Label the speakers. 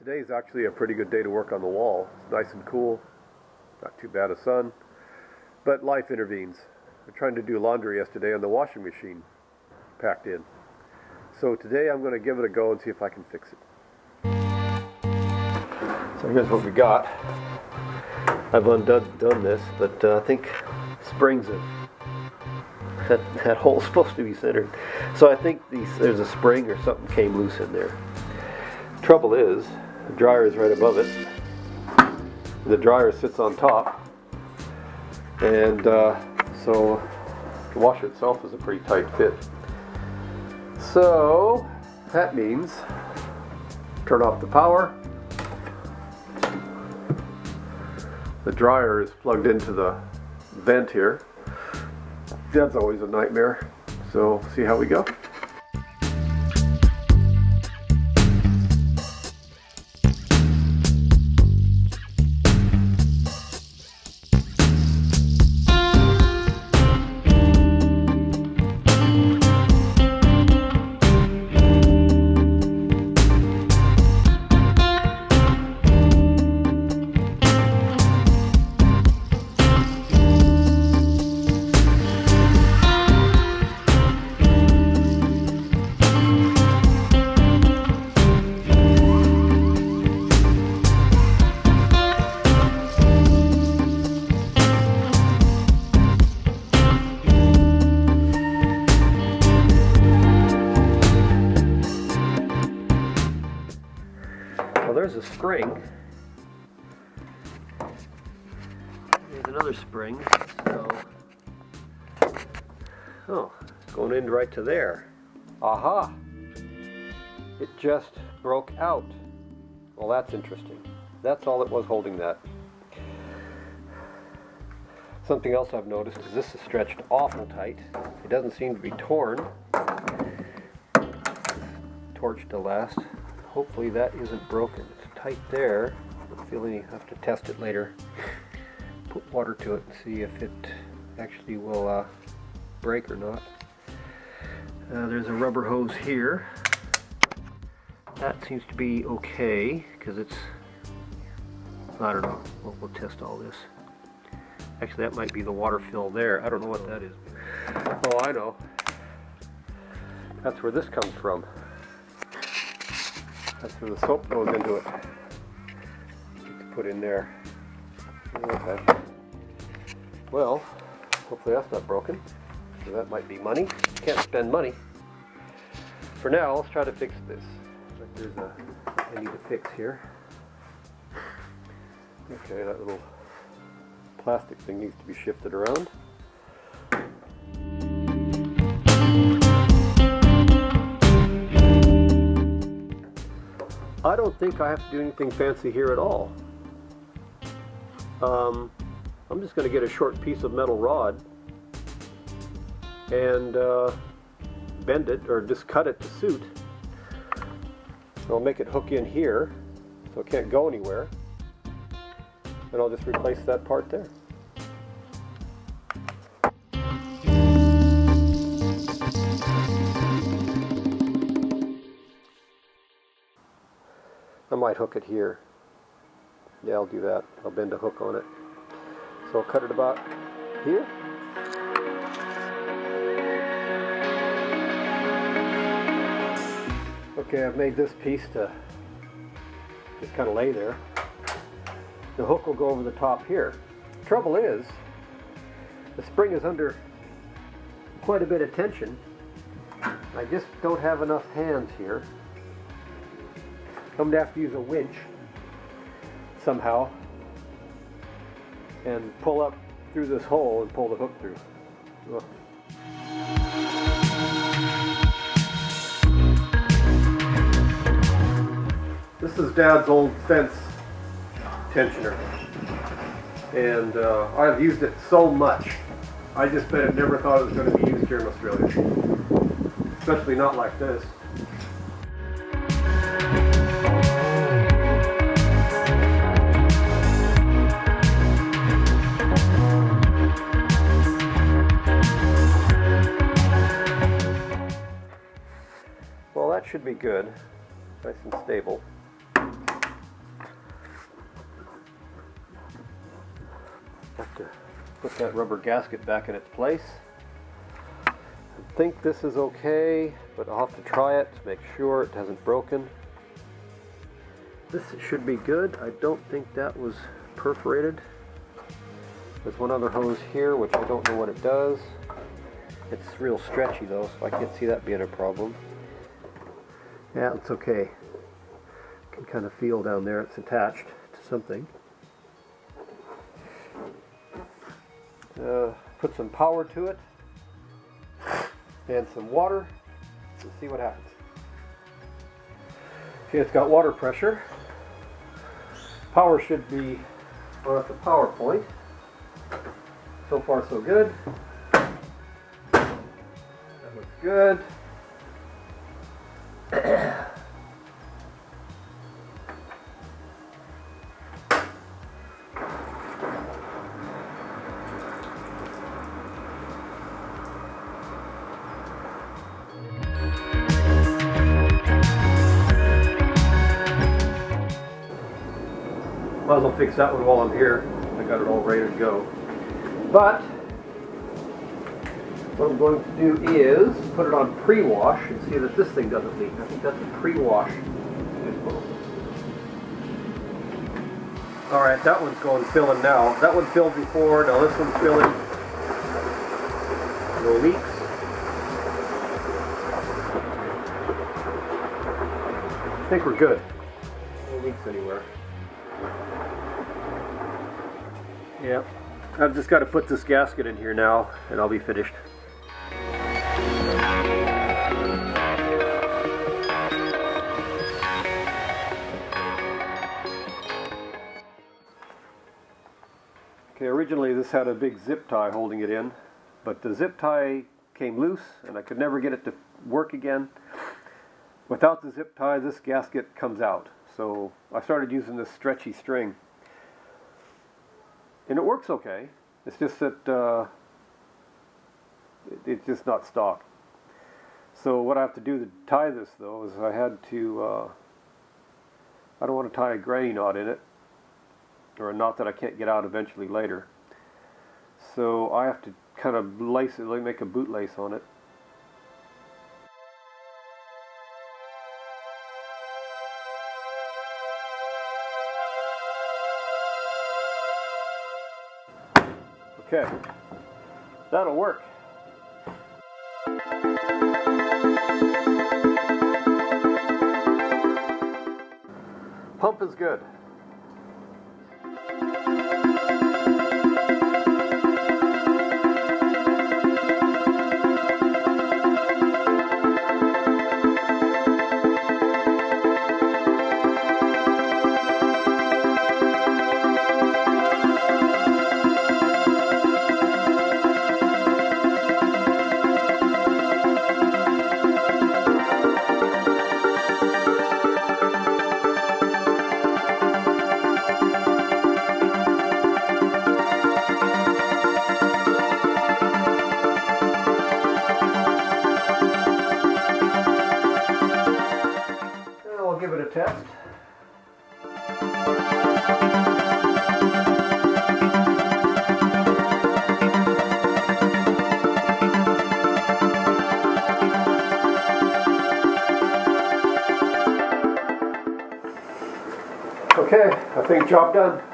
Speaker 1: Today is actually a pretty good day to work on the wall. It's nice and cool, not too bad of sun, but life intervenes. We're trying to do laundry yesterday and the washing machine packed in. So today I'm going to give it a go and see if I can fix it. So here's what we got. I've undone this, but I think springs that hole's supposed to be centered. So I think there's a spring or something came loose in there. Trouble is, the dryer is right above it. The dryer sits on top, and so the washer itself is a pretty tight fit. So that means turn off the power. The dryer is plugged into the vent here. That's always a nightmare. So see how we go. Well, there's a spring. There's another spring. So, oh, it's going in right to there. Aha! It just broke out. Well, that's interesting. That's all it was holding that. Something else I've noticed is this is stretched awful tight. It doesn't seem to be torn. Torch to last. Hopefully that isn't broken. It's tight there. I'm feeling you have to test it later. Put water to it and see if it actually will break or not. There's a rubber hose here. That seems to be okay because it's, I don't know, we'll test all this. Actually, that might be the water fill there. I don't know what that is. Oh, I know. That's where this comes from. That's where the soap goes into it. It's put in there. Okay. Well, hopefully that's not broken. So that might be money. Can't spend money. For now, let's try to fix this. Like there's I need to fix here. Okay, that little plastic thing needs to be shifted around. I don't think I have to do anything fancy here at all. I'm just going to get a short piece of metal rod and bend it, or just cut it to suit. I'll make it hook in here so it can't go anywhere, and I'll just replace that part there. I might hook it here. Yeah, I'll do that. I'll bend a hook on it. So I'll cut it about here. Okay, I've made this piece to just kind of lay there. The hook will go over the top here. Trouble is, the spring is under quite a bit of tension. I just don't have enough hands here. I'm going to have to use a winch somehow and pull up through this hole and pull the hook through. Ugh. This is Dad's old fence tensioner, and I've used it so much. I just bet it never thought it was going to be used here in Australia, especially not like this. Well, that should be good, nice and stable. put that rubber gasket back in its place. I think this is okay, but I'll have to try it to make sure it hasn't broken. This should be good. I don't think that was perforated. There's one other hose here, which I don't know what it does. It's real stretchy though, so I can't see that being a problem. Yeah, it's okay. You can kind of feel down there it's attached to something. Put some power to it and some water and see what happens. Okay, it's got water pressure. Power should be at the power point. So far so good. That looks good. Might as well fix that one while I'm here. I got it all ready to go. But what I'm going to do is put it on pre-wash and see that this thing doesn't leak. I think that's a pre-wash. Alright, that one's going filling now. That one filled before, now this one's filling. No leaks. I think we're good. No leaks anywhere. Yep. I've just got to put this gasket in here now and I'll be finished. Okay, originally this had a big zip tie holding it in, but the zip tie came loose and I could never get it to work again. Without the zip tie, this gasket comes out. So I started using this stretchy string. And it works okay. It's just that it's just not stock. So what I have to do to tie this though is I had to, I don't want to tie a granny knot in it, or a knot that I can't get out eventually later. So I have to kind of lace it, like make a bootlace on it. Okay, that'll work. Pump is good. Give it a test. Okay, I think job done.